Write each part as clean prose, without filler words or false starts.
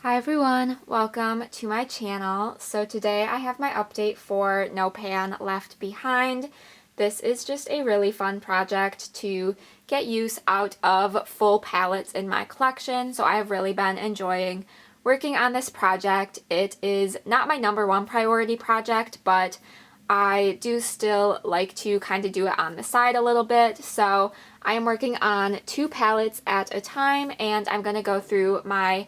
Hi everyone, welcome to my channel. So today I have my update for No Pan Left Behind. This is just a really fun project to get use out of full palettes in my collection. So I have really been enjoying working on this project. It is not my #1 priority project, but I do still like to kind of do it on the side a little bit. So I am working on 2 palettes at a time, and I'm going to go through my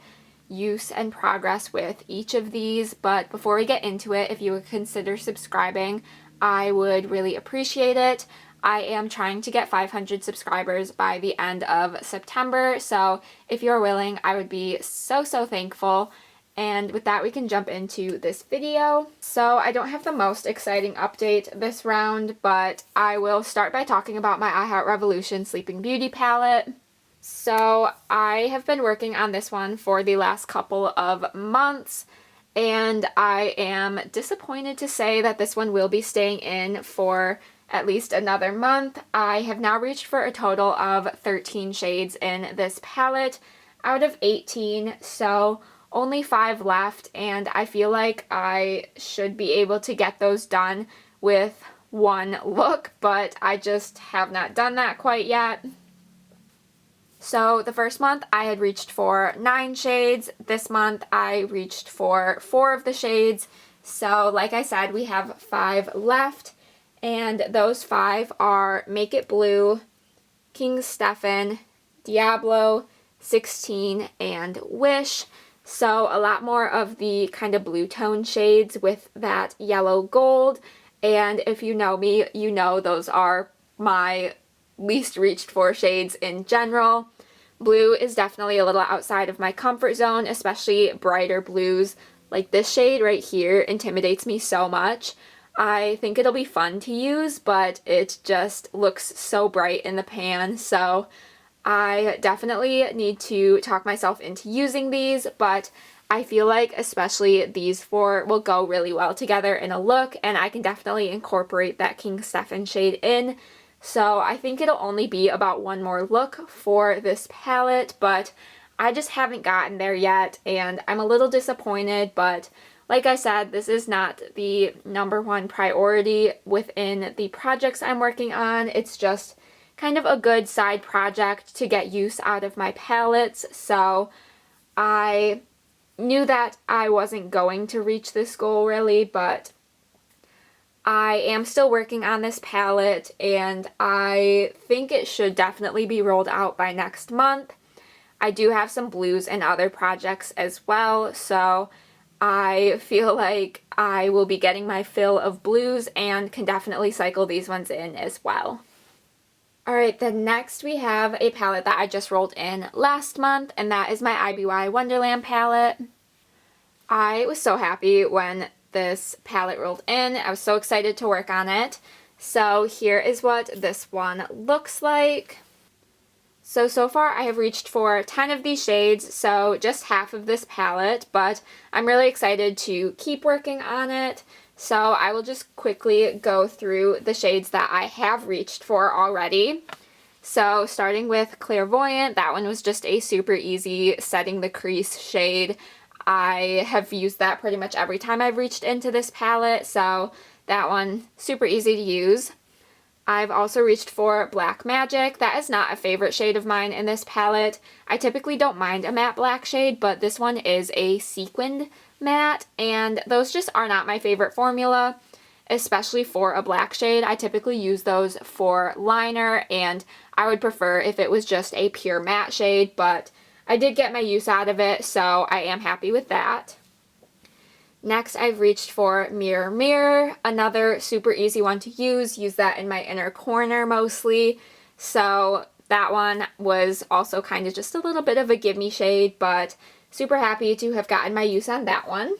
use and progress with each of these. But before we get into it, if you would consider subscribing, I would really appreciate it. I am trying to get 500 subscribers by the end of September, so if you're willing, I would be so thankful. And with that, we can jump into this video. So I don't have the most exciting update this round, but I will start by talking about my I Heart Revolution Sleeping Beauty palette. So I have been working on this one for the last couple of months, and I am disappointed to say that this one will be staying in for at least another month. I have now reached for a total of 13 shades in this palette out of 18, so only 5 left, and I feel like I should be able to get those done with one look, but I just have not done that quite yet. So the first month I had reached for 9 shades. This month I reached for 4 of the shades. So like I said, we have 5 left, and those 5 are Make It Blue, King Stephan, Diablo, 16, and Wish. So a lot more of the kind of blue tone shades with that yellow gold. And if you know me, you know those are my least reached for shades in general. Blue is definitely a little outside of my comfort zone, especially brighter blues. Like this shade right here intimidates me so much. I think it'll be fun to use, but it just looks so bright in the pan, so I definitely need to talk myself into using these, but I feel like especially these 4 will go really well together in a look, and I can definitely incorporate that King Stephan shade in. So I think it'll only be about one more look for this palette, but I just haven't gotten there yet, and I'm a little disappointed, but like I said, this is not the #1 priority within the projects I'm working on. It's just kind of a good side project to get use out of my palettes, so I knew that I wasn't going to reach this goal really, but I am still working on this palette, and I think it should definitely be rolled out by next month. I do have some blues and other projects as well, so I feel like I will be getting my fill of blues and can definitely cycle these ones in as well. Alright, then next we have a palette that I just rolled in last month, and that is my IBY Wonderland palette. I was so happy when this palette rolled in. I was so excited to work on it. So here is what this one looks like. So far I have reached for 10 of these shades, so just half of this palette, but I'm really excited to keep working on it. So I will just quickly go through the shades that I have reached for already. So starting with Clairvoyant, that one was just a super easy setting the crease shade. I have used that pretty much every time I've reached into this palette, so that one super easy to use. I've also reached for Black Magic. That is not a favorite shade of mine in this palette. I typically don't mind a matte black shade, but this one is a sequined matte, and those just are not my favorite formula, especially for a black shade. I typically use those for liner, and I would prefer if it was just a pure matte shade, but I did get my use out of it, so I am happy with that. Next, I've reached for Mirror Mirror, another super easy one to use. Use that in my inner corner mostly, so that one was also kind of just a little bit of a gimme shade, but super happy to have gotten my use on that one.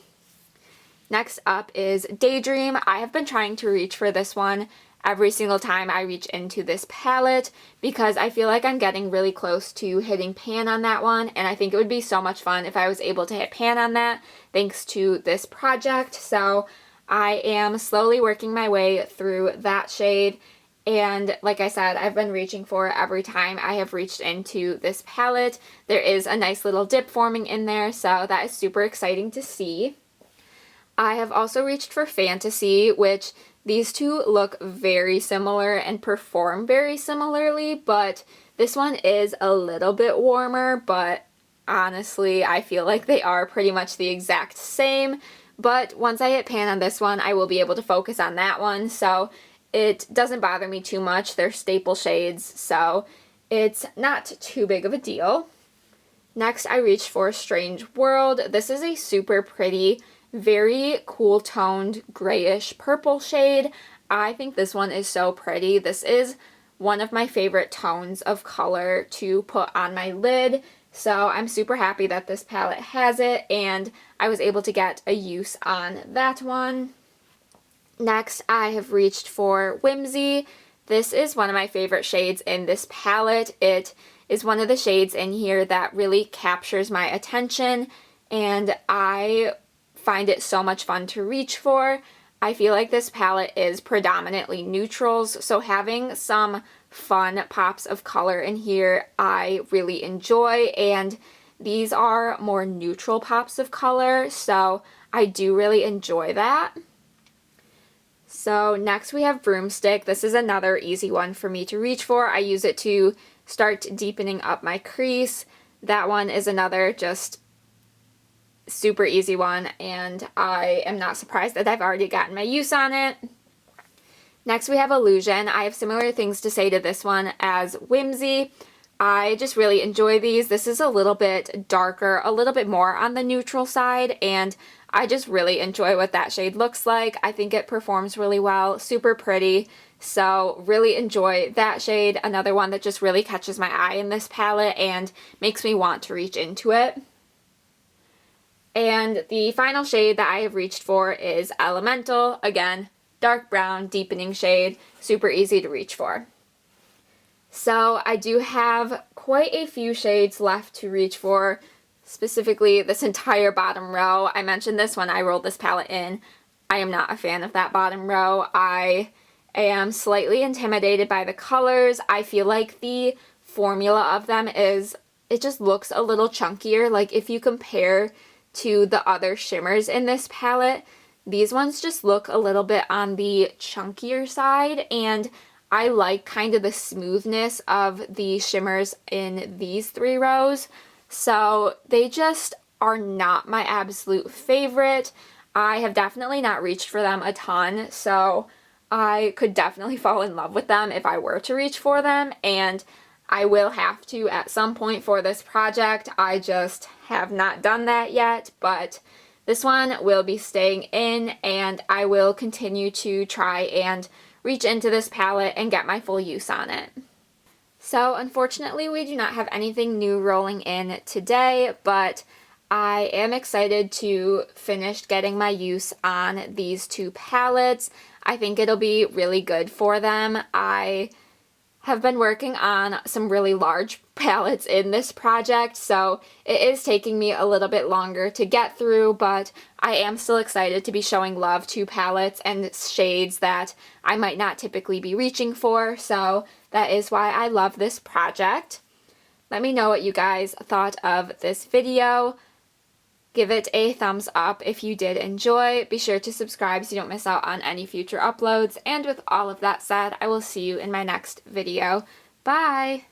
Next up is Daydream. I have been trying to reach for this one every single time I reach into this palette because I feel like I'm getting really close to hitting pan on that one, and I think it would be so much fun if I was able to hit pan on that thanks to this project. So I am slowly working my way through that shade, And like I said, I've been reaching for it every time I have reached into this palette. There is a nice little dip forming in there, so that is super exciting to see. I have also reached for Fantasy, which these two look very similar and perform very similarly, but this one is a little bit warmer, but honestly, I feel like they are pretty much the exact same. But once I hit pan on this one, I will be able to focus on that one, so it doesn't bother me too much. They're staple shades, so it's not too big of a deal. Next, I reached for Strange World. This is a super pretty, very cool toned grayish purple shade. I think this one is so pretty. This is one of my favorite tones of color to put on my lid. So I'm super happy that this palette has it, and I was able to get a use on that one. Next, I have reached for Whimsy. This is one of my favorite shades in this palette. It is one of the shades in here that really captures my attention, and I find it so much fun to reach for. I feel like this palette is predominantly neutrals, so having some fun pops of color in here I really enjoy, and these are more neutral pops of color, so I do really enjoy that. So next we have Broomstick. This is another easy one for me to reach for. I use it to start deepening up my crease. That one is another just super easy one, and I am not surprised that I've already gotten my use on it. Next we have Illusion. I have similar things to say to this one as Whimsy. I just really enjoy these. This is a little bit darker, a little bit more on the neutral side, and I just really enjoy what that shade looks like. I think it performs really well, super pretty, so really enjoy that shade. Another one that just really catches my eye in this palette and makes me want to reach into it. And the final shade that I have reached for is Elemental. Again, dark brown, deepening shade, super easy to reach for. So I do have quite a few shades left to reach for, specifically this entire bottom row. I mentioned this when I rolled this palette in. I am not a fan of that bottom row. I am slightly intimidated by the colors. I feel like the formula of them it just looks a little chunkier. Like if you compare to the other shimmers in this palette, these ones just look a little bit on the chunkier side, and I like kind of the smoothness of the shimmers in these three rows. So they just are not my absolute favorite. I have definitely not reached for them a ton, so I could definitely fall in love with them if I were to reach for them, and I will have to at some point for this project. I just have not done that yet, but this one will be staying in, and I will continue to try and reach into this palette and get my full use on it. So unfortunately we do not have anything new rolling in today, but I am excited to finish getting my use on these two palettes. I think it'll be really good for them. I have been working on some really large palettes in this project, so it is taking me a little bit longer to get through, but I am still excited to be showing love to palettes and shades that I might not typically be reaching for, so that is why I love this project. Let me know what you guys thought of this video. Give it a thumbs up if you did enjoy. Be sure to subscribe so you don't miss out on any future uploads. And with all of that said, I will see you in my next video. Bye!